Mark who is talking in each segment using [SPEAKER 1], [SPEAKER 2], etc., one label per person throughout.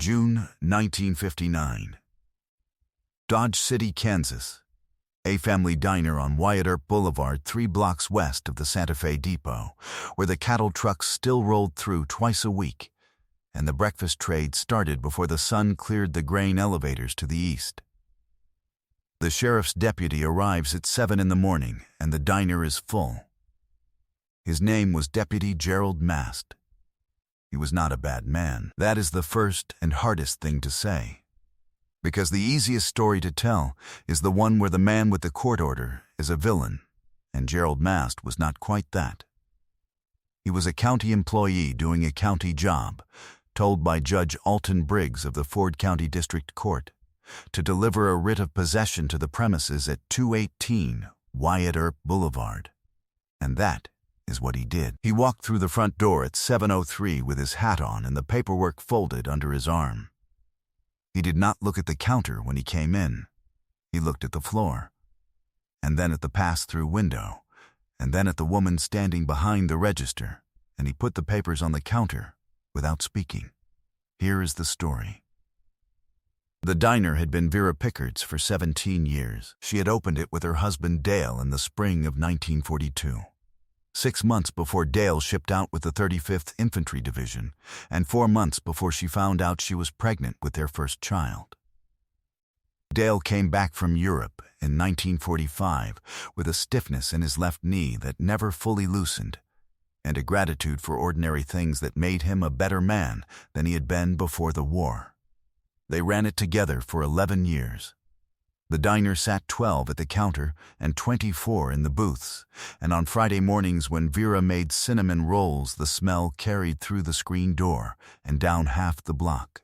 [SPEAKER 1] June 1959. Dodge City, Kansas. A family diner on Wyatt Earp Boulevard, 3 blocks west of the Santa Fe Depot, where the cattle trucks still rolled through twice a week, and the breakfast trade started before the sun cleared the grain elevators to the east. The sheriff's deputy arrives at 7 in the morning, and the diner is full. His name was Deputy Gerald Mast. He was not a bad man. That is the first and hardest thing to say, because the easiest story to tell is the one where the man with the court order is a villain, and Gerald Mast was not quite that. He was a county employee doing a county job, told by Judge Alton Briggs of the Ford County District Court to deliver a writ of possession to the premises at 218 Wyatt Earp Boulevard. And that is what he did. He walked through the front door at 7:03 with his hat on and the paperwork folded under his arm. He did not look at the counter when he came in. He looked at the floor, and then at the pass-through window, and then at the woman standing behind the register, and he put the papers on the counter without speaking. Here is the story. The diner had been Vera Pickard's for 17 years. She had opened it with her husband Dale in the spring of 1942. 6 months before Dale shipped out with the 35th Infantry Division, and 4 months before she found out she was pregnant with their first child. Dale came back from Europe in 1945 with a stiffness in his left knee that never fully loosened, and a gratitude for ordinary things that made him a better man than he had been before the war. They ran it together for 11 years. The diner sat 12 at the counter and 24 in the booths, and on Friday mornings when Vera made cinnamon rolls, the smell carried through the screen door and down half the block.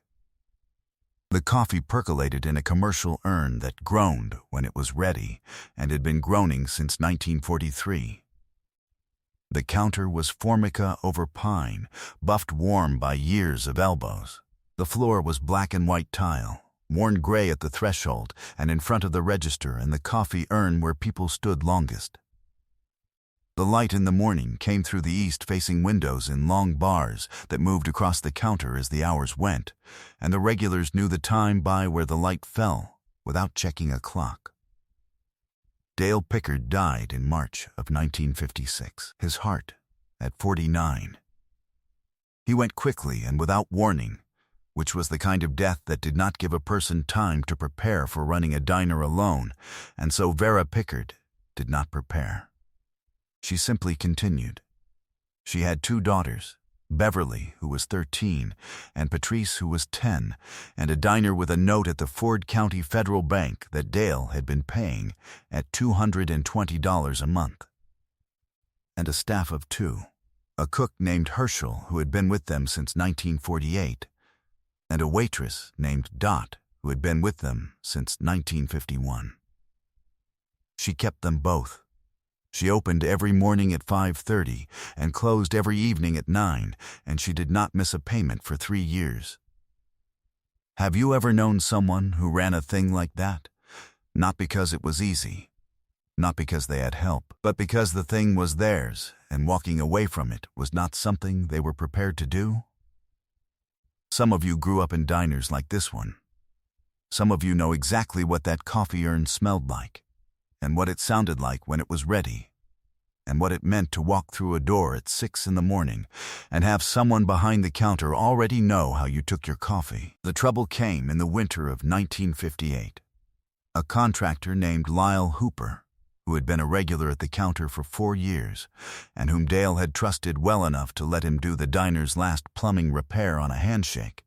[SPEAKER 1] The coffee percolated in a commercial urn that groaned when it was ready and had been groaning since 1943. The counter was formica over pine, buffed warm by years of elbows. The floor was black and white tile, worn gray at the threshold and in front of the register and the coffee urn where people stood longest. The light in the morning came through the east-facing windows in long bars that moved across the counter as the hours went, and the regulars knew the time by where the light fell without checking a clock. Dale Pickard died in March of 1956, his heart at 49. He went quickly and without warning, which was the kind of death that did not give a person time to prepare for running a diner alone, and so Vera Pickard did not prepare. She simply continued. She had 2 daughters, Beverly, who was 13, and Patrice, who was 10, and a diner with a note at the Ford County Federal Bank that Dale had been paying at $220 a month. And a staff of 2, a cook named Herschel, who had been with them since 1948, and a waitress named Dot, who had been with them since 1951. She kept them both. She opened every morning at 5:30 and closed every evening at 9, and she did not miss a payment for 3 years. Have you ever known someone who ran a thing like that? Not because it was easy, not because they had help, but because the thing was theirs, and walking away from it was not something they were prepared to do? Some of you grew up in diners like this one. Some of you know exactly what that coffee urn smelled like, and what it sounded like when it was ready, and what it meant to walk through a door at 6 in the morning and have someone behind the counter already know how you took your coffee. The trouble came in the winter of 1958. A contractor named Lyle Hooper, who had been a regular at the counter for 4 years, and whom Dale had trusted well enough to let him do the diner's last plumbing repair on a handshake,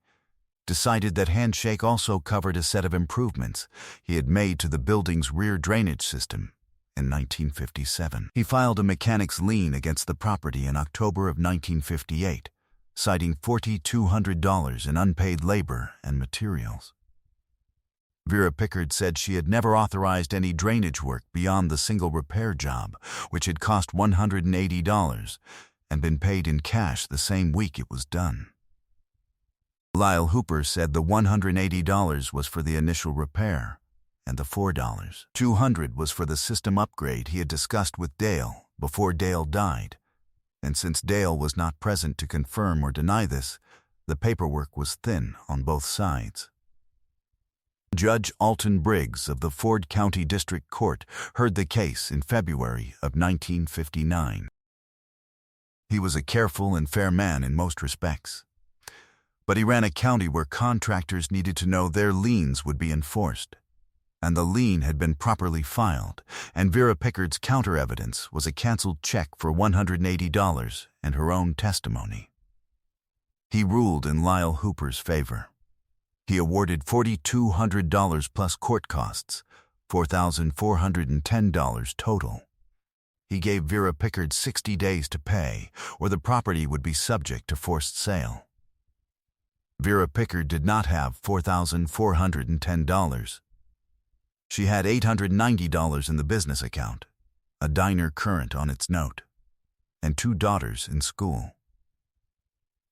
[SPEAKER 1] decided that handshake also covered a set of improvements he had made to the building's rear drainage system in 1957. He filed a mechanic's lien against the property in October of 1958, citing $4,200 in unpaid labor and materials. Vera Pickard said she had never authorized any drainage work beyond the single repair job, which had cost $180 and been paid in cash the same week it was done. Lyle Hooper said the $180 was for the initial repair, and the $200 was for the system upgrade he had discussed with Dale before Dale died, and since Dale was not present to confirm or deny this, The paperwork was thin on both sides. Judge Alton Briggs of the Ford County District Court heard the case in February of 1959. He was a careful and fair man in most respects. But he ran a county where contractors needed to know their liens would be enforced. And the lien had been properly filed, and Vera Pickard's counter-evidence was a canceled check for $180 and her own testimony. He ruled in Lyle Hooper's favor. He awarded $4,200 plus court costs, $4,410 total. He gave Vera Pickard 60 days to pay, or the property would be subject to forced sale. Vera Pickard did not have $4,410. She had $890 in the business account, a diner current on its note, and 2 daughters in school.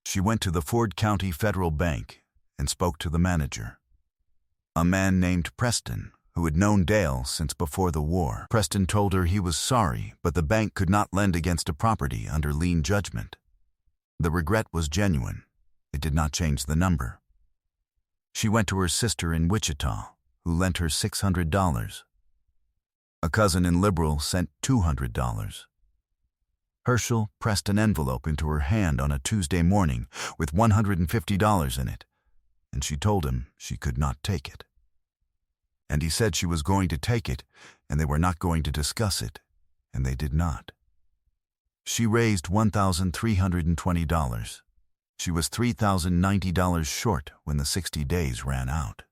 [SPEAKER 1] She went to the Ford County Federal Bank and spoke to the manager, a man named Preston, who had known Dale since before the war. Preston told her he was sorry, but the bank could not lend against a property under lien judgment. The regret was genuine. It did not change the number. She went to her sister in Wichita, who lent her $600. A cousin in Liberal sent $200. Herschel pressed an envelope into her hand on a Tuesday morning with $150 in it, and she told him she could not take it. And he said she was going to take it, and they were not going to discuss it, and they did not. She raised $1,320. She was $3,090 short when the 60 days ran out.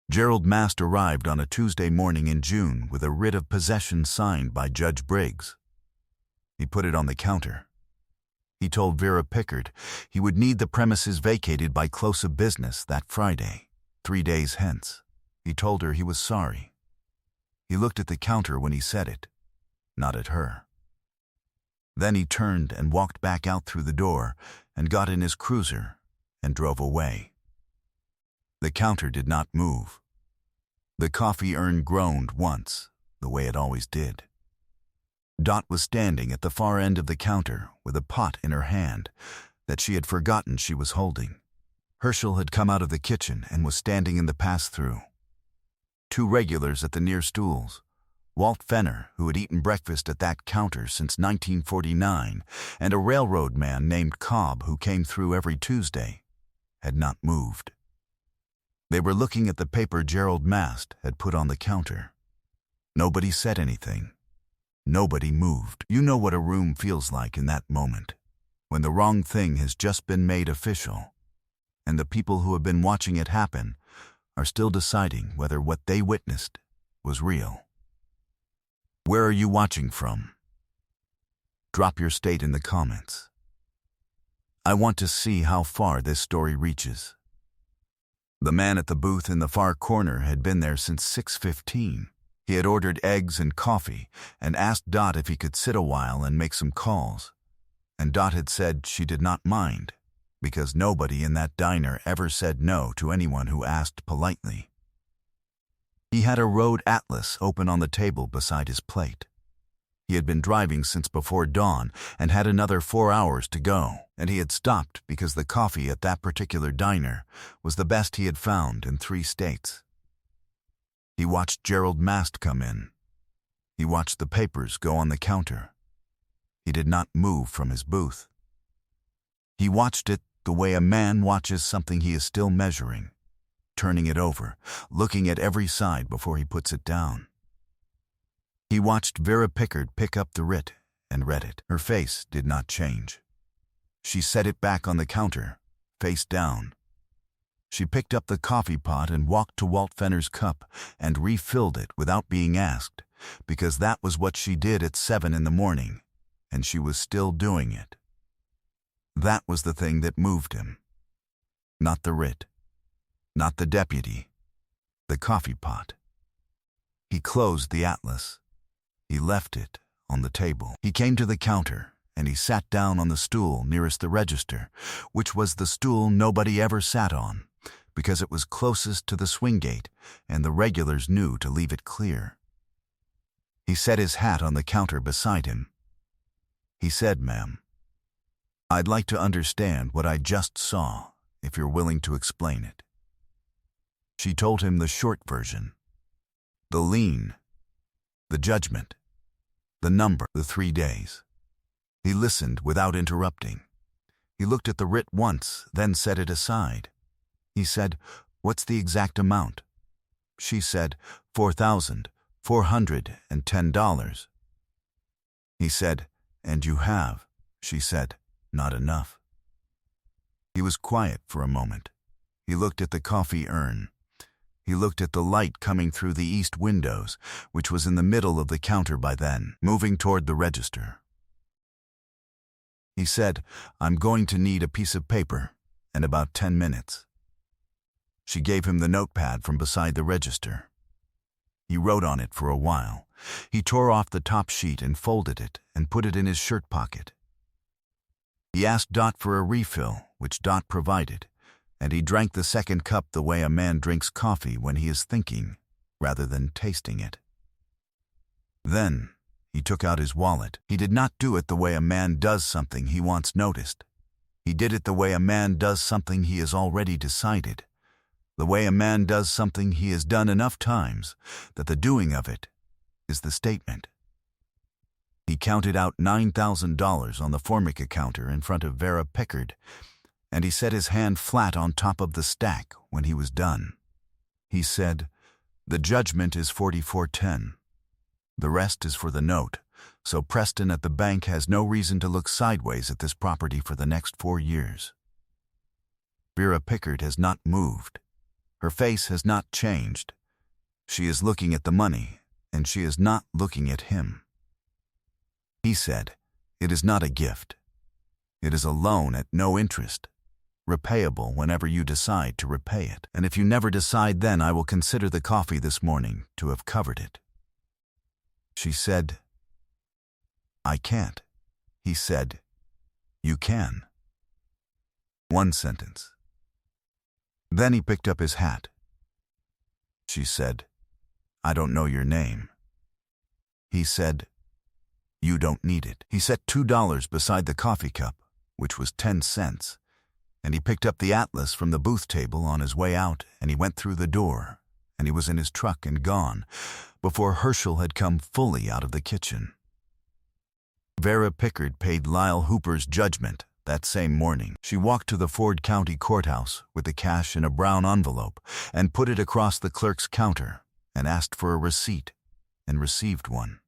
[SPEAKER 1] Gerald Mast arrived on a Tuesday morning in June with a writ of possession signed by Judge Briggs. He put it on the counter. He told Vera Pickard he would need the premises vacated by close of business that Friday, 3 days hence. He told her he was sorry. He looked at the counter when he said it, not at her. Then he turned and walked back out through the door and got in his cruiser and drove away. The counter did not move. The coffee urn groaned once, the way it always did. Dot was standing at the far end of the counter with a pot in her hand that she had forgotten she was holding. Herschel had come out of the kitchen and was standing in the pass-through. 2 regulars at the near stools, Walt Fenner, who had eaten breakfast at that counter since 1949, and a railroad man named Cobb, who came through every Tuesday, had not moved. They were looking at the paper Gerald Mast had put on the counter. Nobody said anything. Nobody moved. You know what a room feels like in that moment, when the wrong thing has just been made official, and the people who have been watching it happen are still deciding whether what they witnessed was real. Where are you watching from? Drop your state in the comments. I want to see how far this story reaches. The man at the booth in the far corner had been there since 6:15. He had ordered eggs and coffee and asked Dot if he could sit a while and make some calls. And Dot had said she did not mind, because nobody in that diner ever said no to anyone who asked politely. He had a road atlas open on the table beside his plate. He had been driving since before dawn and had another 4 hours to go, and he had stopped because the coffee at that particular diner was the best he had found in 3 states. He watched Gerald Mast come in. He watched the papers go on the counter. He did not move from his booth. He watched it the way a man watches something he is still measuring, turning it over, looking at every side before he puts it down. He watched Vera Pickard pick up the writ and read it. Her face did not change. She set it back on the counter, face down. She picked up the coffee pot and walked to Walt Fenner's cup and refilled it without being asked, because that was what she did at 7 in the morning, and she was still doing it. That was the thing that moved him. Not the writ. Not the deputy. The coffee pot. He closed the atlas. He left it on the table. He came to the counter, and he sat down on the stool nearest the register, which was the stool nobody ever sat on, because it was closest to the swing gate, and the regulars knew to leave it clear. He set his hat on the counter beside him. He said, "Ma'am." I'd like to understand what I just saw, if you're willing to explain it. She told him the short version. The lien, the judgment, the number, the 3 days. He listened without interrupting. He looked at the writ once, then set it aside. He said, "What's the exact amount?" She said, $4,410. He said, "And you have," she said, "not enough." He was quiet for a moment. He looked at the coffee urn. He looked at the light coming through the east windows, which was in the middle of the counter by then, moving toward the register. He said, "I'm going to need a piece of paper, in about 10 minutes. She gave him the notepad from beside the register. He wrote on it for a while. He tore off the top sheet and folded it and put it in his shirt pocket. He asked Dot for a refill, which Dot provided, and he drank the second cup the way a man drinks coffee when he is thinking, rather than tasting it. Then he took out his wallet. He did not do it the way a man does something he wants noticed. He did it the way a man does something he has already decided, the way a man does something he has done enough times that the doing of it is the statement. He counted out $9,000 on the Formica counter in front of Vera Pickard, and he set his hand flat on top of the stack when he was done. He said, "The judgment is $44.10. The rest is for the note, so Preston at the bank has no reason to look sideways at this property for the next 4 years." Vera Pickard has not moved. Her face has not changed. She is looking at the money, and she is not looking at him. He said, "It is not a gift. It is a loan at no interest, repayable whenever you decide to repay it. And if you never decide, then I will consider the coffee this morning to have covered it." She said, "I can't." He said, "You can." 1 sentence. Then he picked up his hat. She said, "I don't know your name." He said, "You don't need it." He set $2 beside the coffee cup, which was 10 cents, and he picked up the atlas from the booth table on his way out, and he went through the door, and he was in his truck and gone, before Herschel had come fully out of the kitchen. Vera Pickard paid Lyle Hooper's judgment that same morning. She walked to the Ford County Courthouse with the cash in a brown envelope and put it across the clerk's counter and asked for a receipt and received one.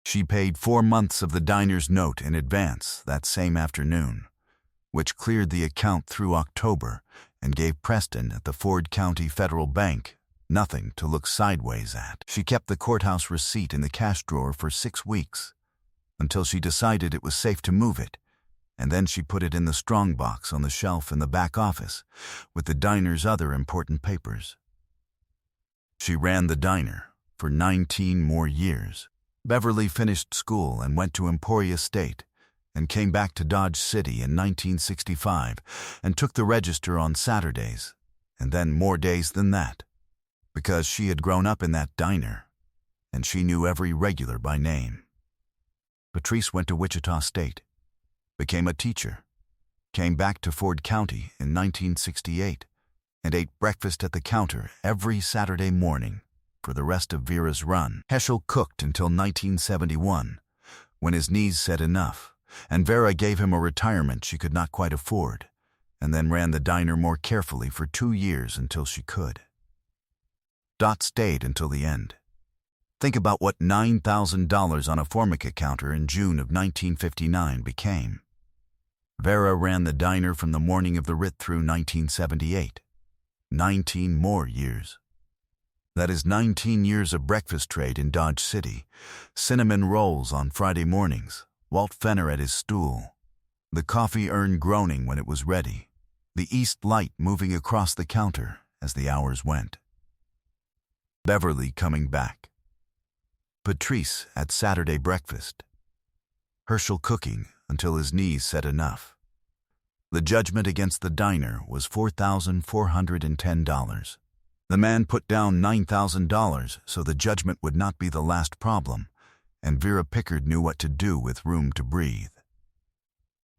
[SPEAKER 1] She paid 4 months of the diner's note in advance that same afternoon, which cleared the account through October and gave Preston at the Ford County Federal Bank nothing to look sideways at. She kept the courthouse receipt in the cash drawer for 6 weeks, until she decided it was safe to move it, and then she put it in the strongbox on the shelf in the back office with the diner's other important papers. She ran the diner for 19 more years. Beverly finished school and went to Emporia State and came back to Dodge City in 1965 and took the register on Saturdays, and then more days than that, because she had grown up in that diner, and she knew every regular by name. Patrice went to Wichita State, became a teacher, came back to Ford County in 1968, and ate breakfast at the counter every Saturday morning for the rest of Vera's run. Heschel cooked until 1971, when his knees said enough, and Vera gave him a retirement she could not quite afford, and then ran the diner more carefully for 2 years until she could. Dot stayed until the end. Think about what $9,000 on a Formica counter in June of 1959 became. Vera ran the diner from the morning of the writ through 1978. 19 more years. That is 19 years of breakfast trade in Dodge City, cinnamon rolls on Friday mornings, Walt Fenner at his stool, the coffee urn groaning when it was ready, the east light moving across the counter as the hours went. Beverly coming back. Patrice at Saturday breakfast. Herschel cooking until his knees said enough. The judgment against the diner was $4,410. The man put down $9,000 so the judgment would not be the last problem, and Vera Pickard knew what to do with room to breathe.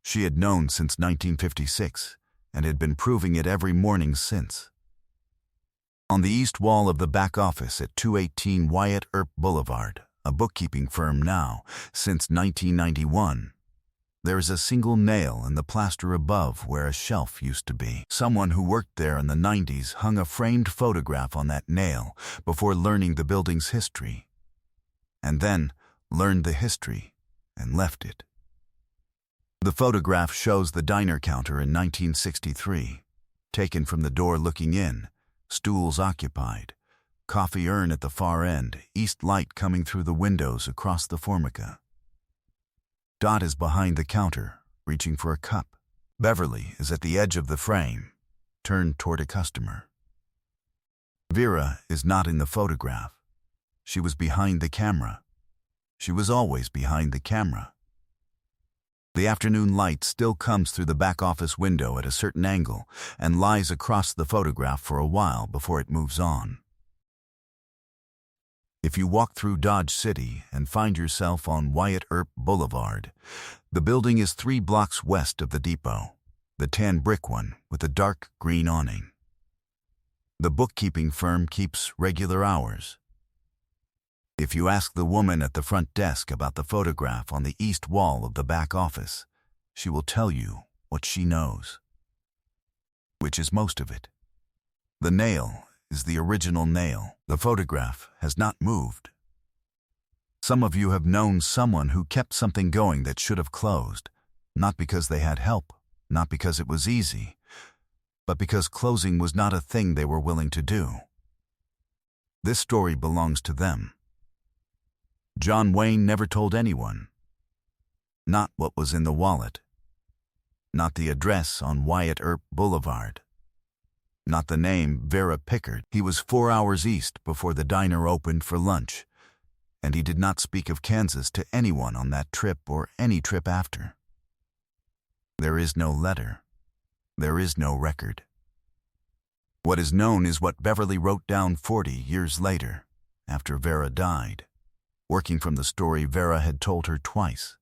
[SPEAKER 1] She had known since 1956 and had been proving it every morning since. On the east wall of the back office at 218 Wyatt Earp Boulevard, a bookkeeping firm now since 1991, there is a single nail in the plaster above where a shelf used to be. Someone who worked there in the 90s hung a framed photograph on that nail before learning the building's history, and then learned the history and left it. The photograph shows the diner counter in 1963, taken from the door looking in, stools occupied, coffee urn at the far end, east light coming through the windows across the formica. Dot is behind the counter, reaching for a cup. Beverly is at the edge of the frame, turned toward a customer. Vera is not in the photograph. She was behind the camera. She was always behind the camera. The afternoon light still comes through the back office window at a certain angle and lies across the photograph for a while before it moves on. If you walk through Dodge City and find yourself on Wyatt Earp Boulevard, the building is 3 blocks west of the depot, the tan brick one with a dark green awning. The bookkeeping firm keeps regular hours. If you ask the woman at the front desk about the photograph on the east wall of the back office, she will tell you what she knows, which is most of it. The nail is the original nail. The photograph has not moved. Some of you have known someone who kept something going that should have closed, not because they had help, not because it was easy, but because closing was not a thing they were willing to do. This story belongs to them. John Wayne never told anyone. Not what was in the wallet. Not the address on Wyatt Earp Boulevard. Not the name Vera Pickard. He was 4 hours east before the diner opened for lunch, and he did not speak of Kansas to anyone on that trip or any trip after. There is no letter. There is no record. What is known is what Beverly wrote down 40 years later, after Vera died, working from the story Vera had told her twice.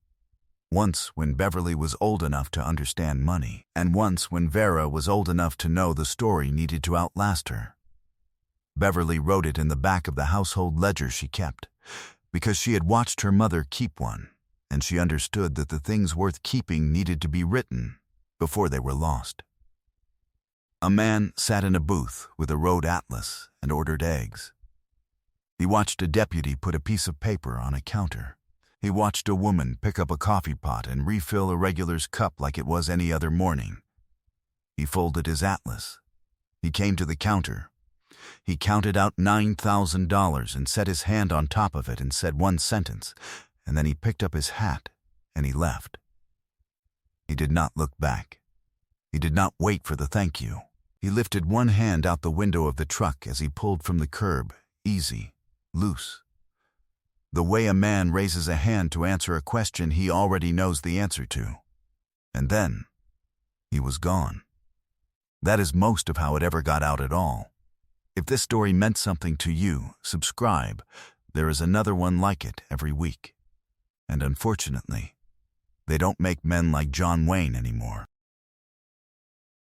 [SPEAKER 1] Once when Beverly was old enough to understand money, and once when Vera was old enough to know the story needed to outlast her. Beverly wrote it in the back of the household ledger she kept, because she had watched her mother keep one, and she understood that the things worth keeping needed to be written before they were lost. A man sat in a booth with a road atlas and ordered eggs. He watched a deputy put a piece of paper on a counter. He watched a woman pick up a coffee pot and refill a regular's cup like it was any other morning. He folded his atlas. He came to the counter. He counted out $9,000 and set his hand on top of it and said one sentence, and then he picked up his hat and he left. He did not look back. He did not wait for the thank you. He lifted one hand out the window of the truck as he pulled from the curb, easy, loose. The way a man raises a hand to answer a question he already knows the answer to. And then, he was gone. That is most of how it ever got out at all. If this story meant something to you, subscribe. There is another one like it every week. And unfortunately, they don't make men like John Wayne anymore.